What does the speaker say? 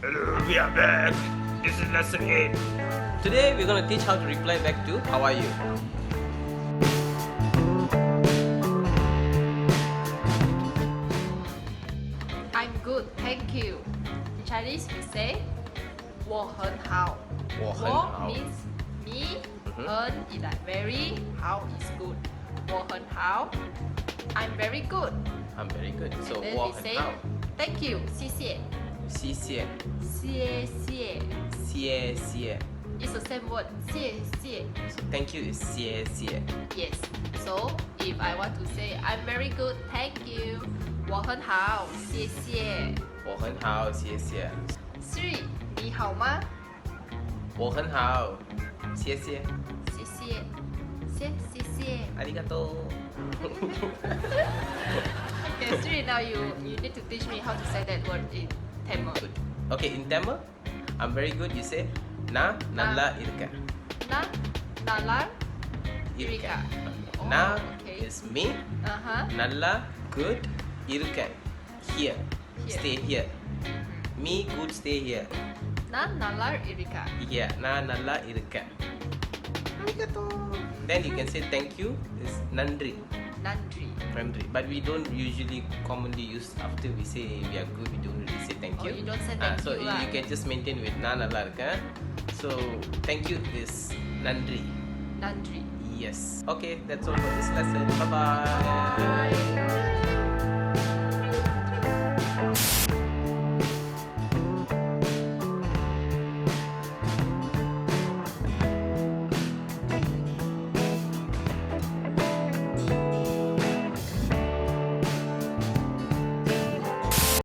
Hello, we are back. This is lesson 8. Today we're gonna teach how to reply back to how are you. I'm good, thank you. In Chinese we say 我很好.我很好. means me, 很 is like very, 好 is good. 我很好. I'm very good. I'm very good. So And then 我 we 很 say 好. thank you, 谢谢. 谢谢. 谢谢. 谢谢. It's the same word, 谢谢. So thank you is 谢谢. Yes. So if I want to say I'm very good, thank you. 我很好,谢谢. 我很好,谢谢. Sri, 你好吗?我很好,谢谢.谢谢. 谢谢. ありがとう. Okay, Sri, now you need to teach me how to say that word in Tamil. Good. Okay, in Tamil, I'm very good. You say Nalla Irukken. Nalla, Irukken. Oh, Na okay. is me. Uh-huh. Nalla good. Irukken here. Here. Stay here. Me good stay here. Nalla, Irukken. Yeah, Nalla Irukken. Then you can say thank you is Nandri. Nandri. Nandri. But we don't usually commonly use after we say we are good, we don't really say thank Oh, you. you don't say thank So you you can just maintain with Nalla Irukken. So thank you is Nandri. Nandri. Yes. Okay, that's all for this lesson. Bye bye. Bye.